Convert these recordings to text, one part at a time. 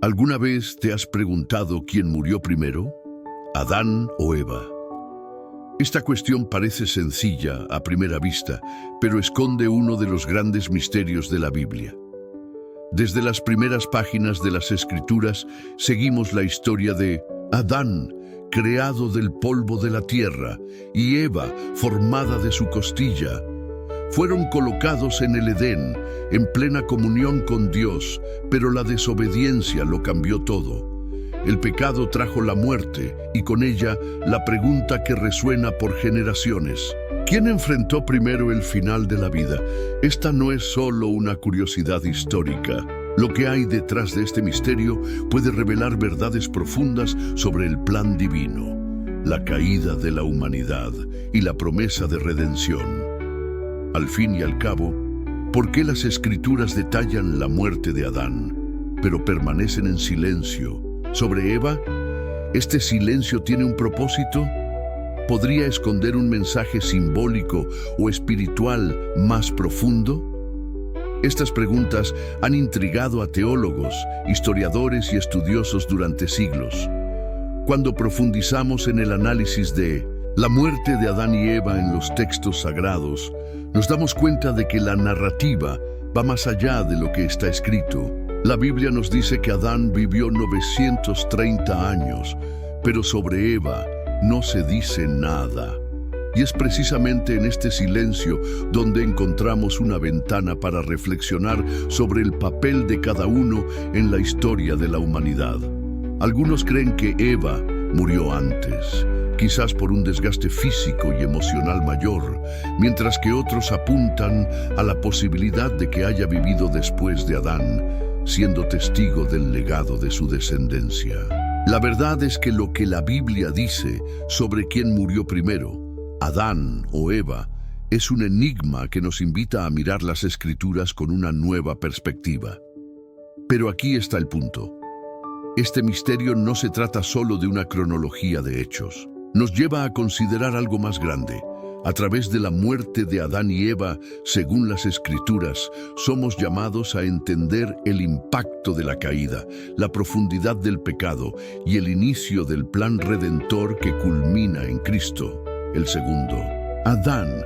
¿Alguna vez te has preguntado quién murió primero? ¿Adán o Eva? Esta cuestión parece sencilla a primera vista, pero esconde uno de los grandes misterios de la Biblia. Desde las primeras páginas de las Escrituras seguimos la historia de Adán, creado del polvo de la tierra, y Eva, formada de su costilla. Fueron colocados en el Edén, en plena comunión con Dios, pero la desobediencia lo cambió todo. El pecado trajo la muerte y con ella la pregunta que resuena por generaciones. ¿Quién enfrentó primero el final de la vida? Esta no es solo una curiosidad histórica. Lo que hay detrás de este misterio puede revelar verdades profundas sobre el plan divino, la caída de la humanidad y la promesa de redención. Al fin y al cabo, ¿por qué las Escrituras detallan la muerte de Adán, pero permanecen en silencio sobre Eva? ¿Este silencio tiene un propósito? ¿Podría esconder un mensaje simbólico o espiritual más profundo? Estas preguntas han intrigado a teólogos, historiadores y estudiosos durante siglos. Cuando profundizamos en el análisis de la muerte de Adán y Eva en los textos sagrados, nos damos cuenta de que la narrativa va más allá de lo que está escrito. La Biblia nos dice que Adán vivió 930 años, pero sobre Eva no se dice nada. Y es precisamente en este silencio donde encontramos una ventana para reflexionar sobre el papel de cada uno en la historia de la humanidad. Algunos creen que Eva murió antes, quizás por un desgaste físico y emocional mayor, mientras que otros apuntan a la posibilidad de que haya vivido después de Adán, siendo testigo del legado de su descendencia. La verdad es que lo que la Biblia dice sobre quién murió primero, Adán o Eva, es un enigma que nos invita a mirar las Escrituras con una nueva perspectiva. Pero aquí está el punto. Este misterio no se trata solo de una cronología de hechos. Nos lleva a considerar algo más grande. A través de la muerte de Adán y Eva, según las Escrituras, somos llamados a entender el impacto de la caída, la profundidad del pecado y el inicio del plan redentor que culmina en Cristo, el segundo. Adán.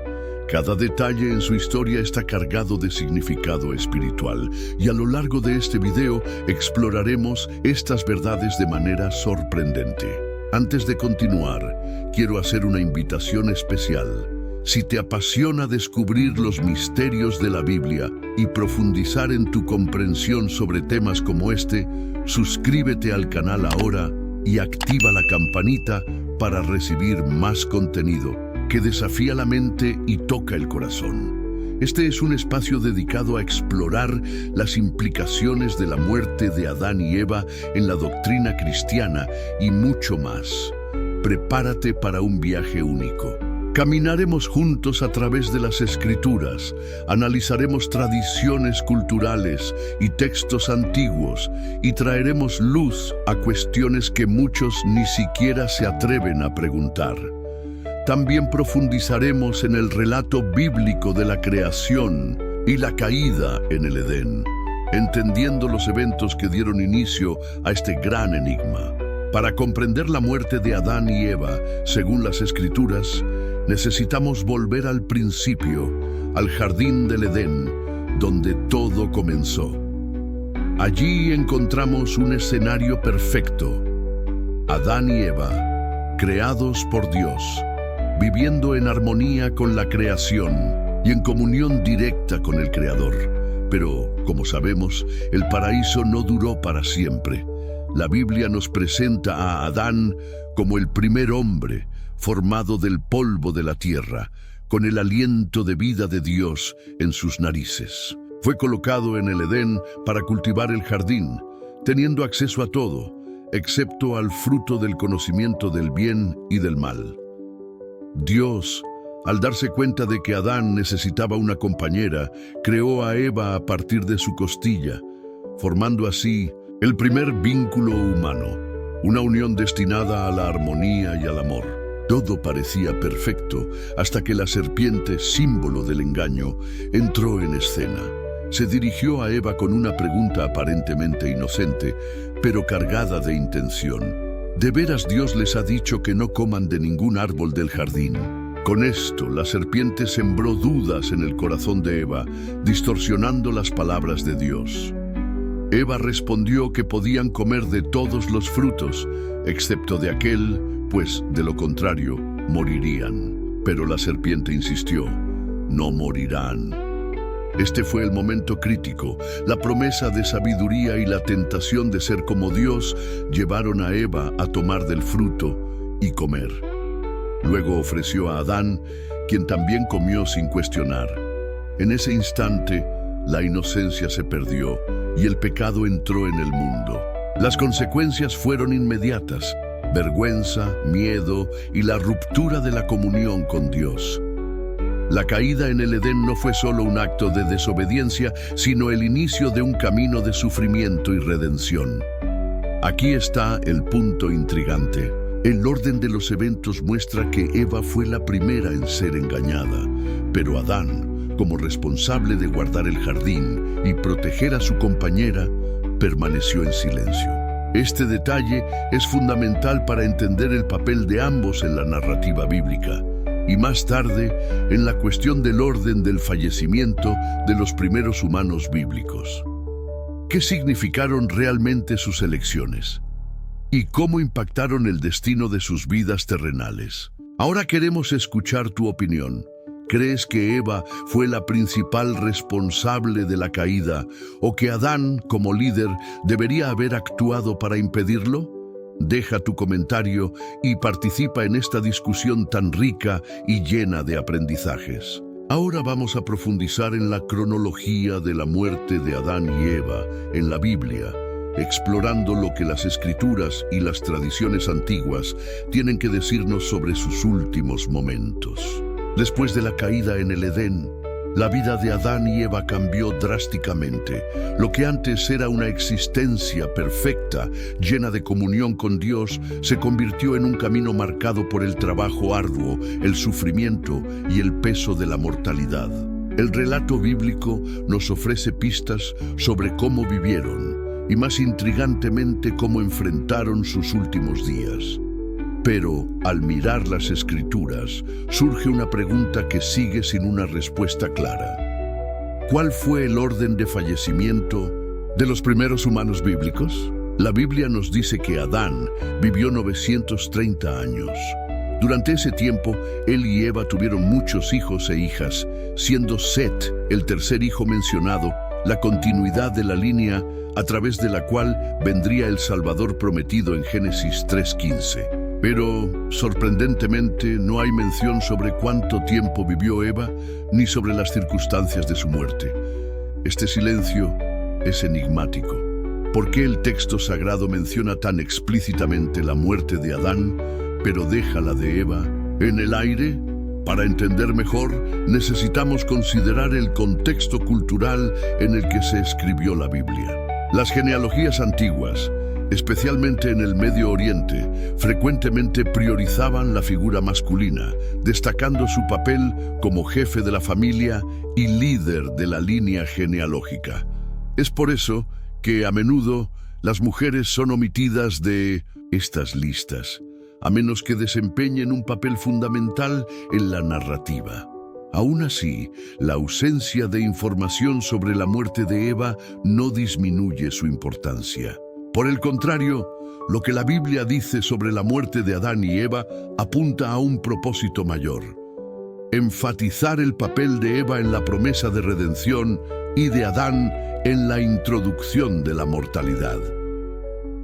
Cada detalle en su historia está cargado de significado espiritual, y a lo largo de este video exploraremos estas verdades de manera sorprendente. Antes de continuar, quiero hacer una invitación especial. Si te apasiona descubrir los misterios de la Biblia y profundizar en tu comprensión sobre temas como este, suscríbete al canal ahora y activa la campanita para recibir más contenido que desafía la mente y toca el corazón. Este es un espacio dedicado a explorar las implicaciones de la muerte de Adán y Eva en la doctrina cristiana y mucho más. Prepárate para un viaje único. Caminaremos juntos a través de las Escrituras, analizaremos tradiciones culturales y textos antiguos y traeremos luz a cuestiones que muchos ni siquiera se atreven a preguntar. También profundizaremos en el relato bíblico de la creación y la caída en el Edén, entendiendo los eventos que dieron inicio a este gran enigma. Para comprender la muerte de Adán y Eva, según las Escrituras, necesitamos volver al principio, al jardín del Edén, donde todo comenzó. Allí encontramos un escenario perfecto. Adán y Eva, creados por Dios, viviendo en armonía con la creación y en comunión directa con el Creador. Pero, como sabemos, el paraíso no duró para siempre. La Biblia nos presenta a Adán como el primer hombre, formado del polvo de la tierra, con el aliento de vida de Dios en sus narices. Fue colocado en el Edén para cultivar el jardín, teniendo acceso a todo, excepto al fruto del conocimiento del bien y del mal. Dios, al darse cuenta de que Adán necesitaba una compañera, creó a Eva a partir de su costilla, formando así el primer vínculo humano, una unión destinada a la armonía y al amor. Todo parecía perfecto hasta que la serpiente, símbolo del engaño, entró en escena. se dirigió a Eva con una pregunta aparentemente inocente, pero cargada de intención. ¿De veras Dios les ha dicho que no coman de ningún árbol del jardín? Con esto, la serpiente sembró dudas en el corazón de Eva, distorsionando las palabras de Dios. Eva respondió que podían comer de todos los frutos, excepto de aquel, pues, de lo contrario, morirían. Pero la serpiente insistió: no morirán. Este fue el momento crítico. La promesa de sabiduría y la tentación de ser como Dios llevaron a Eva a tomar del fruto y comer. Luego ofreció a Adán, quien también comió sin cuestionar. En ese instante, la inocencia se perdió y el pecado entró en el mundo. Las consecuencias fueron inmediatas: vergüenza, miedo y la ruptura de la comunión con Dios. La caída en el Edén no fue solo un acto de desobediencia, sino el inicio de un camino de sufrimiento y redención. Aquí está el punto intrigante. El orden de los eventos muestra que Eva fue la primera en ser engañada, pero Adán, como responsable de guardar el jardín y proteger a su compañera, permaneció en silencio. Este detalle es fundamental para entender el papel de ambos en la narrativa bíblica, y más tarde en la cuestión del orden del fallecimiento de los primeros humanos bíblicos. ¿Qué significaron realmente sus elecciones? ¿Y cómo impactaron el destino de sus vidas terrenales? Ahora queremos escuchar tu opinión. ¿Crees que Eva fue la principal responsable de la caída o que Adán, como líder, debería haber actuado para impedirlo? Deja tu comentario y participa en esta discusión tan rica y llena de aprendizajes. Ahora vamos a profundizar en la cronología de la muerte de Adán y Eva en la Biblia, explorando lo que las escrituras y las tradiciones antiguas tienen que decirnos sobre sus últimos momentos. Después de la caída en el Edén, la vida de Adán y Eva cambió drásticamente. Lo que antes era una existencia perfecta, llena de comunión con Dios, se convirtió en un camino marcado por el trabajo arduo, el sufrimiento y el peso de la mortalidad. El relato bíblico nos ofrece pistas sobre cómo vivieron y, más intrigantemente, cómo enfrentaron sus últimos días. Pero, al mirar las Escrituras, surge una pregunta que sigue sin una respuesta clara. ¿Cuál fue el orden de fallecimiento de los primeros humanos bíblicos? La Biblia nos dice que Adán vivió 930 años. Durante ese tiempo, él y Eva tuvieron muchos hijos e hijas, siendo Set, el tercer hijo mencionado, la continuidad de la línea a través de la cual vendría el Salvador prometido en Génesis 3:15. Pero, sorprendentemente, no hay mención sobre cuánto tiempo vivió Eva, ni sobre las circunstancias de su muerte. Este silencio es enigmático. ¿Por qué el texto sagrado menciona tan explícitamente la muerte de Adán, pero deja la de Eva en el aire? Para entender mejor, necesitamos considerar el contexto cultural en el que se escribió la Biblia. Las genealogías antiguas, especialmente en el Medio Oriente, frecuentemente priorizaban la figura masculina, destacando su papel como jefe de la familia y líder de la línea genealógica. Es por eso que a menudo las mujeres son omitidas de estas listas, a menos que desempeñen un papel fundamental en la narrativa. Aún así, la ausencia de información sobre la muerte de Eva no disminuye su importancia. Por el contrario, lo que la Biblia dice sobre la muerte de Adán y Eva apunta a un propósito mayor: enfatizar el papel de Eva en la promesa de redención y de Adán en la introducción de la mortalidad.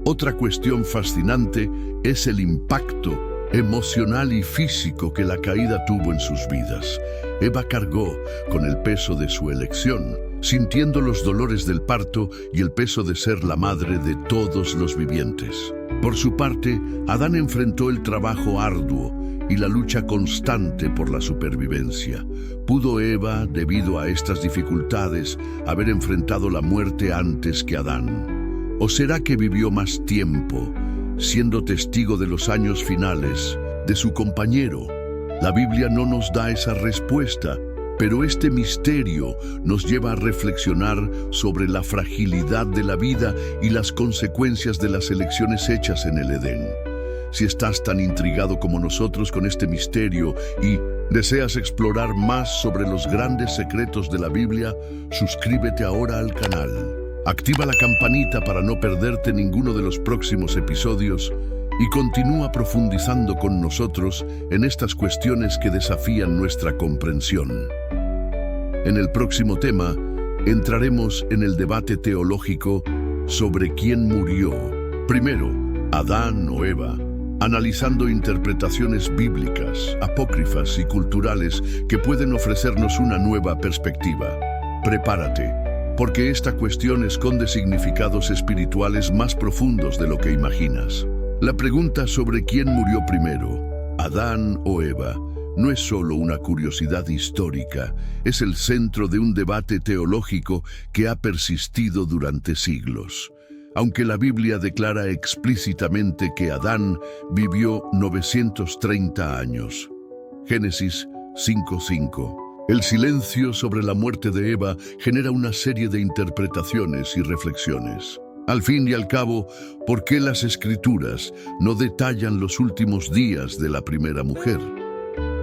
Otra cuestión fascinante es el impacto emocional y físico que la caída tuvo en sus vidas. Eva cargó con el peso de su elección, sintiendo los dolores del parto y el peso de ser la madre de todos los vivientes. Por su parte, Adán enfrentó el trabajo arduo y la lucha constante por la supervivencia. ¿Pudo Eva, debido a estas dificultades, haber enfrentado la muerte antes que Adán? ¿O será que vivió más tiempo, siendo testigo de los años finales de su compañero? La Biblia no nos da esa respuesta, Pero este misterio nos lleva a reflexionar sobre la fragilidad de la vida y las consecuencias de las elecciones hechas en el Edén. Si estás tan intrigado como nosotros con este misterio y deseas explorar más sobre los grandes secretos de la Biblia, suscríbete ahora al canal. Activa la campanita para no perderte ninguno de los próximos episodios y continúa profundizando con nosotros en estas cuestiones que desafían nuestra comprensión. En el próximo tema, entraremos en el debate teológico sobre quién murió primero, Adán o Eva, analizando interpretaciones bíblicas, apócrifas y culturales que pueden ofrecernos una nueva perspectiva. Prepárate, porque esta cuestión esconde significados espirituales más profundos de lo que imaginas. La pregunta sobre quién murió primero, Adán o Eva, no es solo una curiosidad histórica, es el centro de un debate teológico que ha persistido durante siglos. Aunque la Biblia declara explícitamente que Adán vivió 930 años. Génesis 5:5. El silencio sobre la muerte de Eva genera una serie de interpretaciones y reflexiones. Al fin y al cabo, ¿por qué las Escrituras no detallan los últimos días de la primera mujer?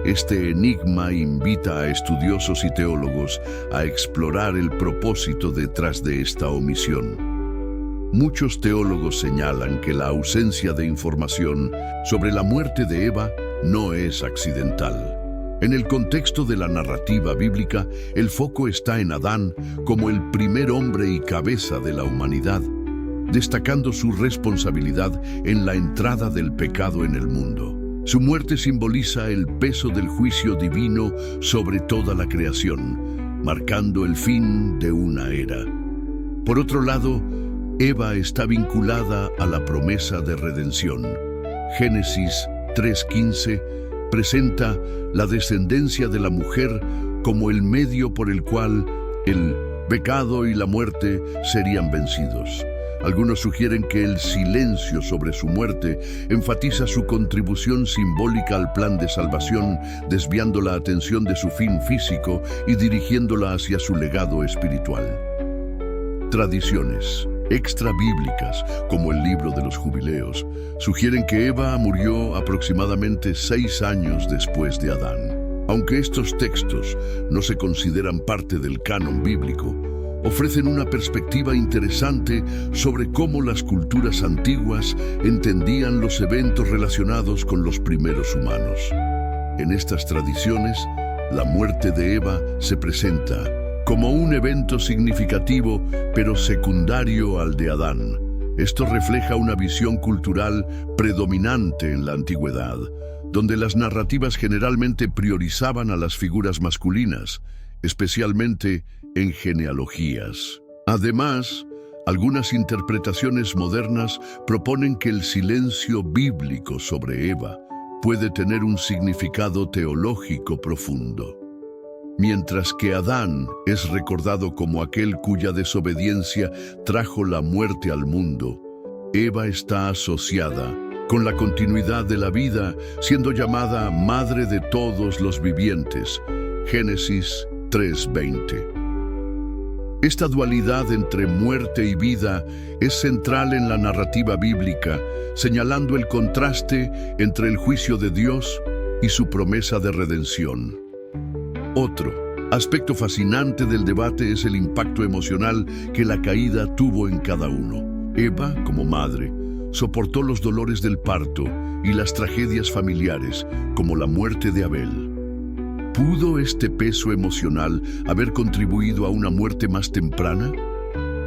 Este enigma invita a estudiosos y teólogos a explorar el propósito detrás de esta omisión. Muchos teólogos señalan que la ausencia de información sobre la muerte de Eva no es accidental. En el contexto de la narrativa bíblica, el foco está en Adán como el primer hombre y cabeza de la humanidad, destacando su responsabilidad en la entrada del pecado en el mundo. Su muerte simboliza el peso del juicio divino sobre toda la creación, marcando el fin de una era. Por otro lado, Eva está vinculada a la promesa de redención. Génesis 3:15 presenta la descendencia de la mujer como el medio por el cual el pecado y la muerte serían vencidos. Algunos sugieren que el silencio sobre su muerte enfatiza su contribución simbólica al plan de salvación, desviando la atención de su fin físico y dirigiéndola hacia su legado espiritual. Tradiciones extrabíblicas, como el libro de los Jubileos, sugieren que Eva murió aproximadamente 6 años después de Adán. Aunque estos textos no se consideran parte del canon bíblico, ofrecen una perspectiva interesante sobre cómo las culturas antiguas entendían los eventos relacionados con los primeros humanos. En estas tradiciones, la muerte de Eva se presenta como un evento significativo, pero secundario al de Adán. Esto refleja una visión cultural predominante en la antigüedad, donde las narrativas generalmente priorizaban a las figuras masculinas, especialmente en genealogías. Además, algunas interpretaciones modernas proponen que el silencio bíblico sobre Eva puede tener un significado teológico profundo. Mientras que Adán es recordado como aquel cuya desobediencia trajo la muerte al mundo, Eva está asociada con la continuidad de la vida, siendo llamada Madre de todos los vivientes. Génesis 3:20. Esta dualidad entre muerte y vida es central en la narrativa bíblica, señalando el contraste entre el juicio de Dios y su promesa de redención. Otro aspecto fascinante del debate es el impacto emocional que la caída tuvo en cada uno. Eva, como madre, soportó los dolores del parto y las tragedias familiares, como la muerte de Abel. ¿Pudo este peso emocional haber contribuido a una muerte más temprana?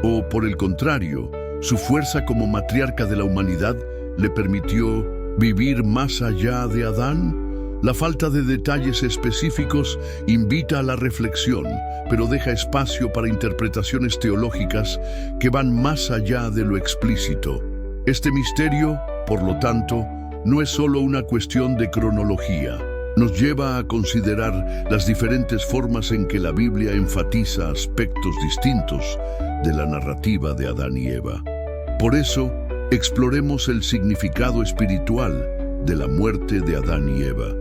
¿O, por el contrario, su fuerza como matriarca de la humanidad le permitió vivir más allá de Adán? La falta de detalles específicos invita a la reflexión, pero deja espacio para interpretaciones teológicas que van más allá de lo explícito. Este misterio, por lo tanto, no es solo una cuestión de cronología. Nos lleva a considerar las diferentes formas en que la Biblia enfatiza aspectos distintos de la narrativa de Adán y Eva. Por eso, exploremos el significado espiritual de la muerte de Adán y Eva,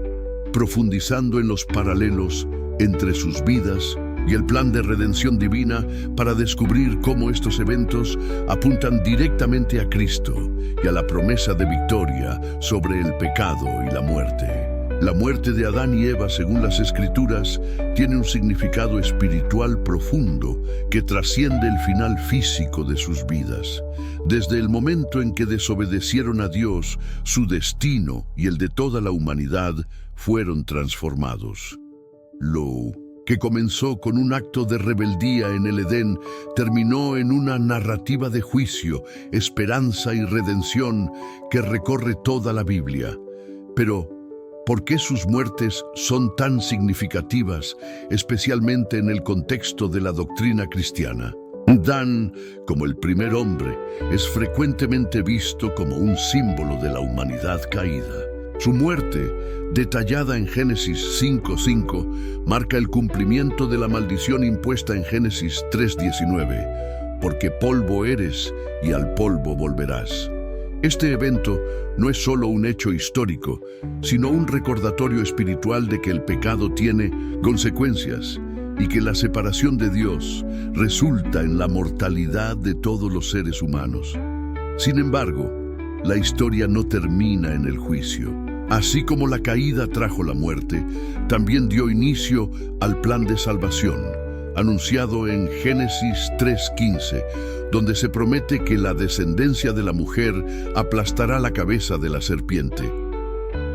profundizando en los paralelos entre sus vidas y el plan de redención divina para descubrir cómo estos eventos apuntan directamente a Cristo y a la promesa de victoria sobre el pecado y la muerte. La muerte de Adán y Eva, según las Escrituras, tiene un significado espiritual profundo que trasciende el final físico de sus vidas. Desde el momento en que desobedecieron a Dios, su destino y el de toda la humanidad fueron transformados. Lo que comenzó con un acto de rebeldía en el Edén, terminó en una narrativa de juicio, esperanza y redención que recorre toda la Biblia. Pero, ¿por qué sus muertes son tan significativas, especialmente en el contexto de la doctrina cristiana? Adán, como el primer hombre, es frecuentemente visto como un símbolo de la humanidad caída. Su muerte, detallada en Génesis 5:5, marca el cumplimiento de la maldición impuesta en Génesis 3:19, porque polvo eres y al polvo volverás. Este evento no es solo un hecho histórico, sino un recordatorio espiritual de que el pecado tiene consecuencias y que la separación de Dios resulta en la mortalidad de todos los seres humanos. Sin embargo, la historia no termina en el juicio. Así como la caída trajo la muerte, también dio inicio al plan de salvación, anunciado en Génesis 3:15, donde se promete que la descendencia de la mujer aplastará la cabeza de la serpiente.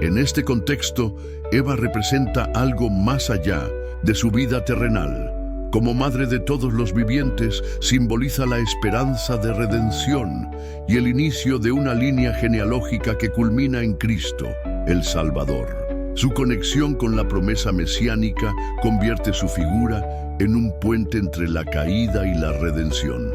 En este contexto, Eva representa algo más allá de su vida terrenal. Como madre de todos los vivientes, simboliza la esperanza de redención y el inicio de una línea genealógica que culmina en Cristo, el Salvador. Su conexión con la promesa mesiánica convierte su figura en un puente entre la caída y la redención.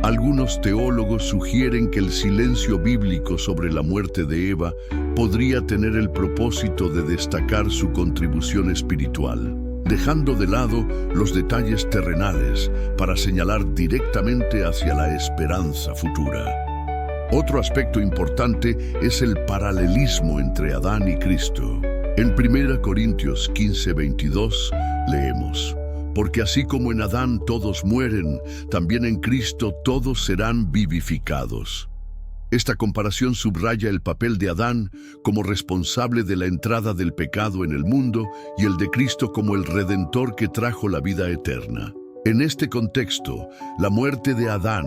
Algunos teólogos sugieren que el silencio bíblico sobre la muerte de Eva podría tener el propósito de destacar su contribución espiritual, dejando de lado los detalles terrenales para señalar directamente hacia la esperanza futura. Otro aspecto importante es el paralelismo entre Adán y Cristo. En 1 Corintios 15:22 leemos: porque así como en Adán todos mueren, también en Cristo todos serán vivificados. Esta comparación subraya el papel de Adán como responsable de la entrada del pecado en el mundo y el de Cristo como el Redentor que trajo la vida eterna. En este contexto, la muerte de Adán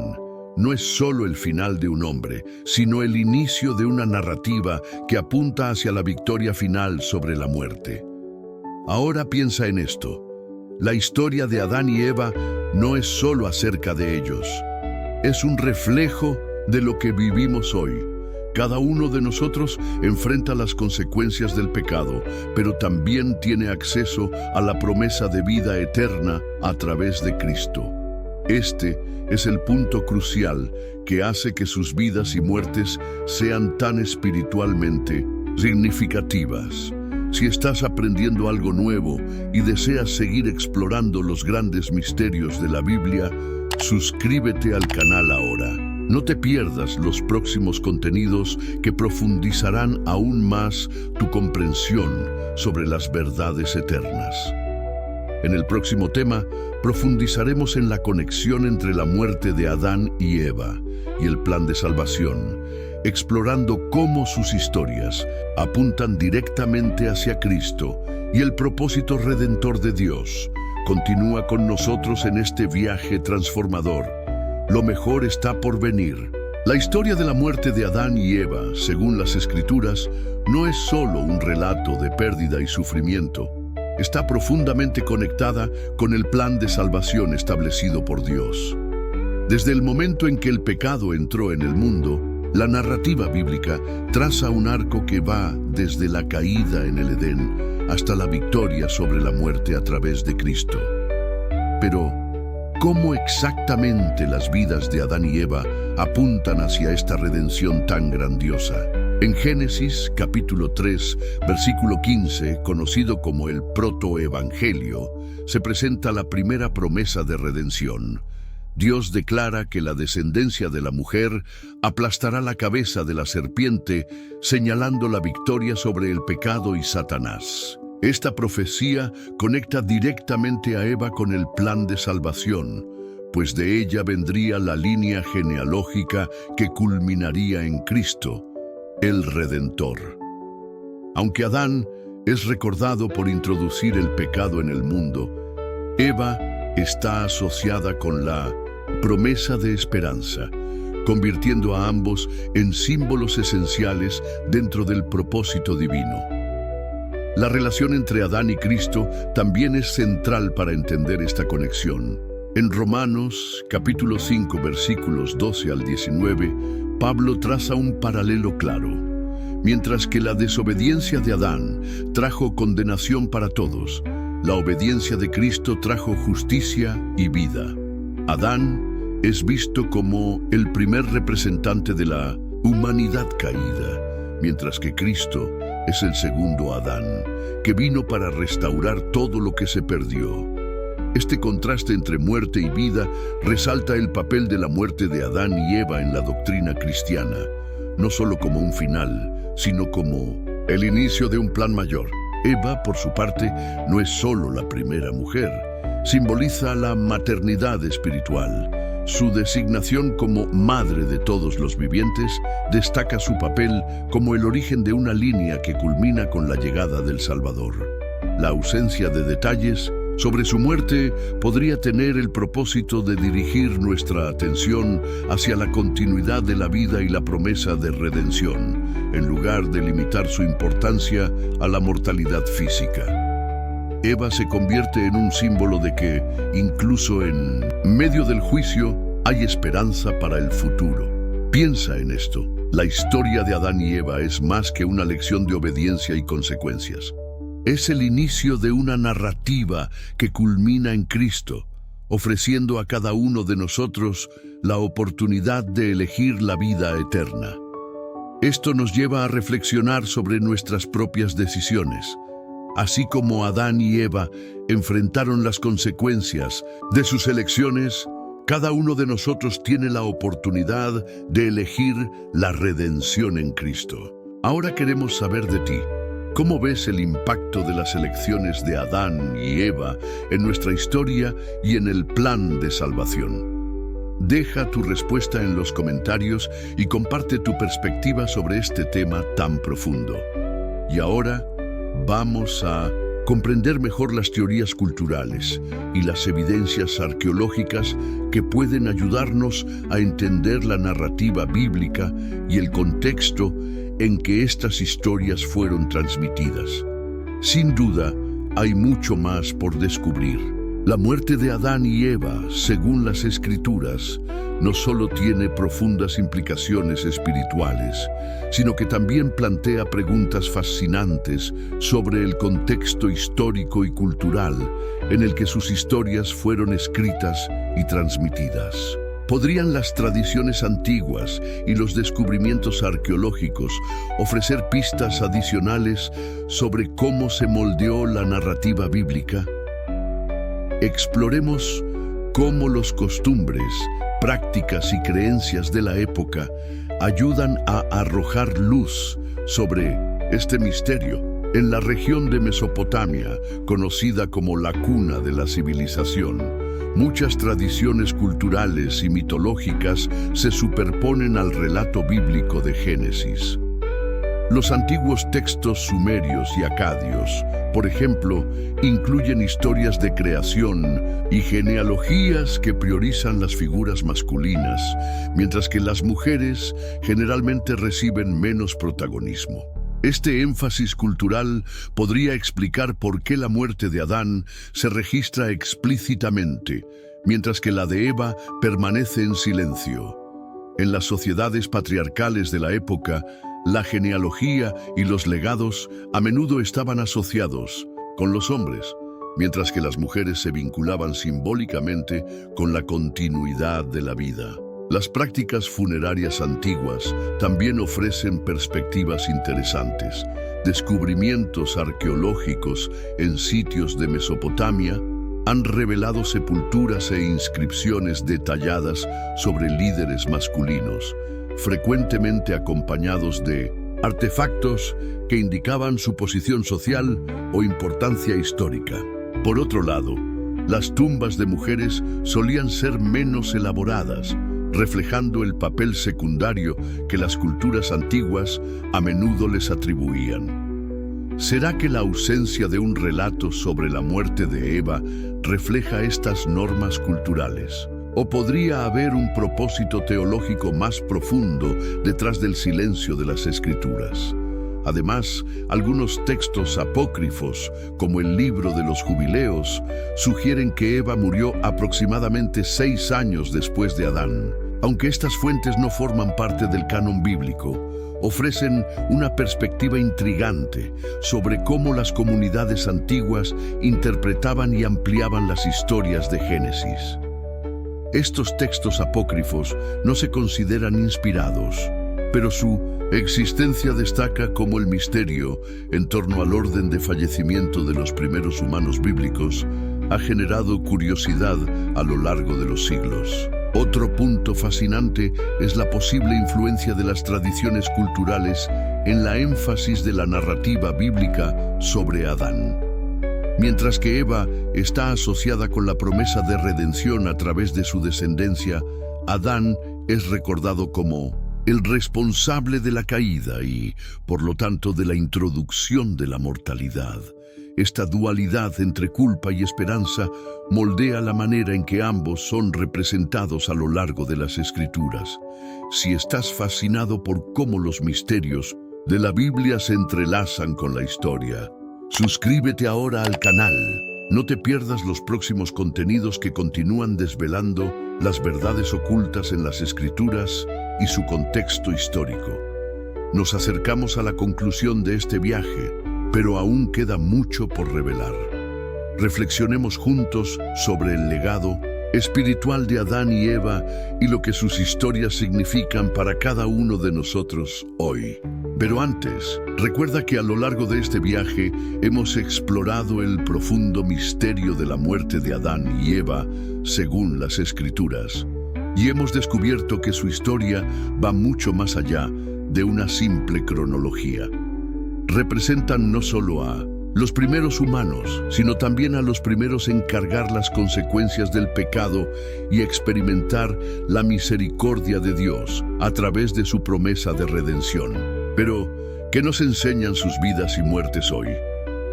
no es solo el final de un hombre, sino el inicio de una narrativa que apunta hacia la victoria final sobre la muerte. Ahora piensa en esto. La historia de Adán y Eva no es solo acerca de ellos. Es un reflejo de lo que vivimos hoy. Cada uno de nosotros enfrenta las consecuencias del pecado, pero también tiene acceso a la promesa de vida eterna a través de Cristo. Este es el punto crucial que hace que sus vidas y muertes sean tan espiritualmente significativas. Si estás aprendiendo algo nuevo y deseas seguir explorando los grandes misterios de la Biblia, suscríbete al canal ahora. No te pierdas los próximos contenidos que profundizarán aún más tu comprensión sobre las verdades eternas. En el próximo tema, profundizaremos en la conexión entre la muerte de Adán y Eva y el plan de salvación, explorando cómo sus historias apuntan directamente hacia Cristo y el propósito redentor de Dios. Continúa con nosotros en este viaje transformador. Lo mejor está por venir. La historia de la muerte de Adán y Eva, según las Escrituras, no es solo un relato de pérdida y sufrimiento. Está profundamente conectada con el plan de salvación establecido por Dios. Desde el momento en que el pecado entró en el mundo, la narrativa bíblica traza un arco que va desde la caída en el Edén hasta la victoria sobre la muerte a través de Cristo. Pero, ¿cómo exactamente las vidas de Adán y Eva apuntan hacia esta redención tan grandiosa? En Génesis capítulo 3, versículo 15, conocido como el protoevangelio, se presenta la primera promesa de redención. Dios declara que la descendencia de la mujer aplastará la cabeza de la serpiente, señalando la victoria sobre el pecado y Satanás. Esta profecía conecta directamente a Eva con el plan de salvación, pues de ella vendría la línea genealógica que culminaría en Cristo, el Redentor. Aunque Adán es recordado por introducir el pecado en el mundo, Eva está asociada con la promesa de esperanza, convirtiendo a ambos en símbolos esenciales dentro del propósito divino. La relación entre Adán y Cristo también es central para entender esta conexión. En Romanos, capítulo 5, versículos 12 al 19, Pablo traza un paralelo claro. Mientras que la desobediencia de Adán trajo condenación para todos, la obediencia de Cristo trajo justicia y vida. Adán es visto como el primer representante de la humanidad caída, mientras que Cristo es el segundo Adán, que vino para restaurar todo lo que se perdió. Este contraste entre muerte y vida resalta el papel de la muerte de Adán y Eva en la doctrina cristiana, no solo como un final, sino como el inicio de un plan mayor. Eva, por su parte, no es solo la primera mujer, simboliza la maternidad espiritual. Su designación como madre de todos los vivientes destaca su papel como el origen de una línea que culmina con la llegada del Salvador. La ausencia de detalles sobre su muerte podría tener el propósito de dirigir nuestra atención hacia la continuidad de la vida y la promesa de redención, en lugar de limitar su importancia a la mortalidad física. Eva se convierte en un símbolo de que, incluso en medio del juicio, hay esperanza para el futuro. Piensa en esto. La historia de Adán y Eva es más que una lección de obediencia y consecuencias. Es el inicio de una narrativa que culmina en Cristo, ofreciendo a cada uno de nosotros la oportunidad de elegir la vida eterna. Esto nos lleva a reflexionar sobre nuestras propias decisiones. Así como Adán y Eva enfrentaron las consecuencias de sus elecciones, cada uno de nosotros tiene la oportunidad de elegir la redención en Cristo. Ahora queremos saber de ti. ¿Cómo ves el impacto de las elecciones de Adán y Eva en nuestra historia y en el plan de salvación? Deja tu respuesta en los comentarios y comparte tu perspectiva sobre este tema tan profundo. Y ahora vamos a comprender mejor las teorías culturales y las evidencias arqueológicas que pueden ayudarnos a entender la narrativa bíblica y el contexto en que estas historias fueron transmitidas. Sin duda, hay mucho más por descubrir. La muerte de Adán y Eva, según las Escrituras, no solo tiene profundas implicaciones espirituales, sino que también plantea preguntas fascinantes sobre el contexto histórico y cultural en el que sus historias fueron escritas y transmitidas. ¿Podrían las tradiciones antiguas y los descubrimientos arqueológicos ofrecer pistas adicionales sobre cómo se moldeó la narrativa bíblica? Exploremos cómo los costumbres, prácticas y creencias de la época ayudan a arrojar luz sobre este misterio. En la región de Mesopotamia, conocida como la cuna de la civilización, muchas tradiciones culturales y mitológicas se superponen al relato bíblico de Génesis. Los antiguos textos sumerios y acadios, por ejemplo, incluyen historias de creación y genealogías que priorizan las figuras masculinas, mientras que las mujeres generalmente reciben menos protagonismo. Este énfasis cultural podría explicar por qué la muerte de Adán se registra explícitamente, mientras que la de Eva permanece en silencio. En las sociedades patriarcales de la época, la genealogía y los legados a menudo estaban asociados con los hombres, mientras que las mujeres se vinculaban simbólicamente con la continuidad de la vida. Las prácticas funerarias antiguas también ofrecen perspectivas interesantes. Descubrimientos arqueológicos en sitios de Mesopotamia han revelado sepulturas e inscripciones detalladas sobre líderes masculinos, frecuentemente acompañados de artefactos que indicaban su posición social o importancia histórica. Por otro lado, las tumbas de mujeres solían ser menos elaboradas, reflejando el papel secundario que las culturas antiguas a menudo les atribuían. ¿Será que la ausencia de un relato sobre la muerte de Eva refleja estas normas culturales? ¿O podría haber un propósito teológico más profundo detrás del silencio de las Escrituras? Además, algunos textos apócrifos, como el libro de los Jubileos, sugieren que Eva murió aproximadamente 6 años después de Adán. Aunque estas fuentes no forman parte del canon bíblico, ofrecen una perspectiva intrigante sobre cómo las comunidades antiguas interpretaban y ampliaban las historias de Génesis. Estos textos apócrifos no se consideran inspirados, pero su existencia destaca como el misterio en torno al orden de fallecimiento de los primeros humanos bíblicos ha generado curiosidad a lo largo de los siglos. Otro punto fascinante es la posible influencia de las tradiciones culturales en la énfasis de la narrativa bíblica sobre Adán. Mientras que Eva está asociada con la promesa de redención a través de su descendencia, Adán es recordado como el responsable de la caída y, por lo tanto, de la introducción de la mortalidad. Esta dualidad entre culpa y esperanza moldea la manera en que ambos son representados a lo largo de las Escrituras. Si estás fascinado por cómo los misterios de la Biblia se entrelazan con la historia, suscríbete ahora al canal. No te pierdas los próximos contenidos que continúan desvelando las verdades ocultas en las Escrituras y su contexto histórico. Nos acercamos a la conclusión de este viaje, pero aún queda mucho por revelar. Reflexionemos juntos sobre el legado espiritual de Adán y Eva y lo que sus historias significan para cada uno de nosotros hoy. Pero antes, recuerda que a lo largo de este viaje hemos explorado el profundo misterio de la muerte de Adán y Eva según las Escrituras, y hemos descubierto que su historia va mucho más allá de una simple cronología. Representan no solo a los primeros humanos, sino también a los primeros en cargar las consecuencias del pecado y experimentar la misericordia de Dios a través de su promesa de redención. Pero, ¿qué nos enseñan sus vidas y muertes hoy?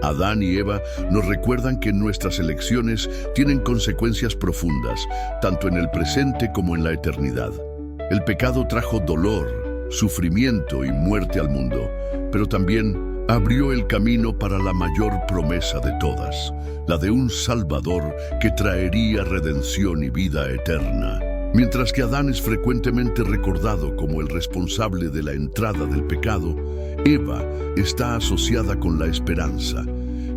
Adán y Eva nos recuerdan que nuestras elecciones tienen consecuencias profundas, tanto en el presente como en la eternidad. El pecado trajo dolor, sufrimiento y muerte al mundo, pero también abrió el camino para la mayor promesa de todas, la de un Salvador que traería redención y vida eterna. Mientras que Adán es frecuentemente recordado como el responsable de la entrada del pecado, Eva está asociada con la esperanza,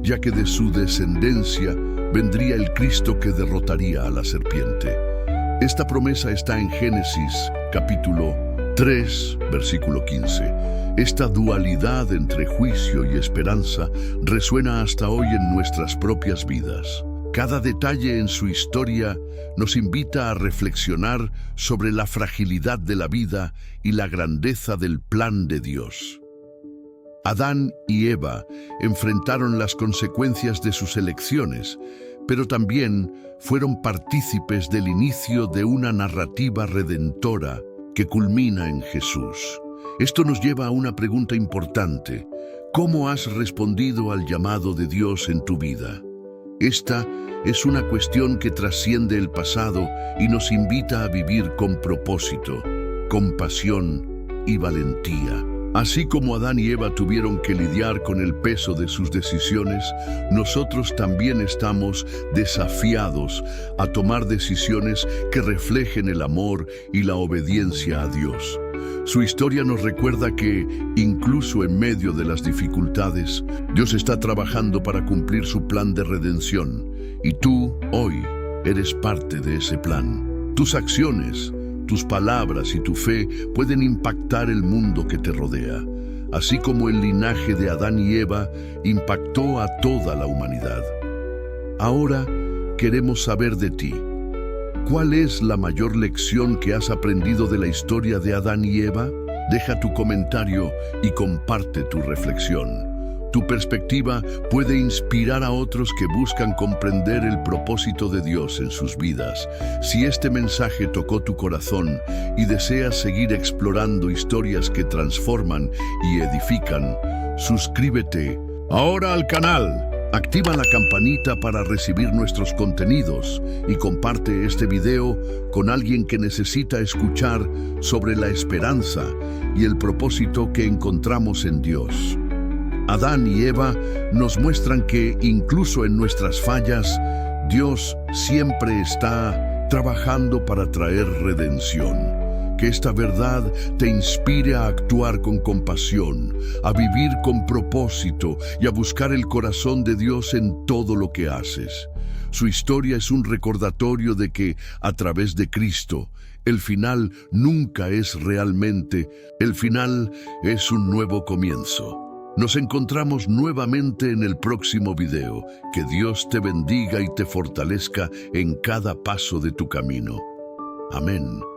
ya que de su descendencia vendría el Cristo que derrotaría a la serpiente. Esta promesa está en Génesis, capítulo 3, versículo 15. Esta dualidad entre juicio y esperanza resuena hasta hoy en nuestras propias vidas. Cada detalle en su historia nos invita a reflexionar sobre la fragilidad de la vida y la grandeza del plan de Dios. Adán y Eva enfrentaron las consecuencias de sus elecciones, pero también fueron partícipes del inicio de una narrativa redentora que culmina en Jesús. Esto nos lleva a una pregunta importante. ¿Cómo has respondido al llamado de Dios en tu vida? Esta es una cuestión que trasciende el pasado y nos invita a vivir con propósito, compasión y valentía. Así como Adán y Eva tuvieron que lidiar con el peso de sus decisiones, nosotros también estamos desafiados a tomar decisiones que reflejen el amor y la obediencia a Dios. Su historia nos recuerda que, incluso en medio de las dificultades, Dios está trabajando para cumplir su plan de redención, y tú, hoy, eres parte de ese plan. Tus acciones, tus palabras y tu fe pueden impactar el mundo que te rodea, así como el linaje de Adán y Eva impactó a toda la humanidad. Ahora queremos saber de ti. ¿Cuál es la mayor lección que has aprendido de la historia de Adán y Eva? Deja tu comentario y comparte tu reflexión. Tu perspectiva puede inspirar a otros que buscan comprender el propósito de Dios en sus vidas. Si este mensaje tocó tu corazón y deseas seguir explorando historias que transforman y edifican, suscríbete ahora al canal. Activa la campanita para recibir nuestros contenidos y comparte este video con alguien que necesita escuchar sobre la esperanza y el propósito que encontramos en Dios. Adán y Eva nos muestran que incluso en nuestras fallas, Dios siempre está trabajando para traer redención. Que esta verdad te inspire a actuar con compasión, a vivir con propósito y a buscar el corazón de Dios en todo lo que haces. Su historia es un recordatorio de que, a través de Cristo, el final nunca es realmente, el final es un nuevo comienzo. Nos encontramos nuevamente en el próximo video. Que Dios te bendiga y te fortalezca en cada paso de tu camino. Amén.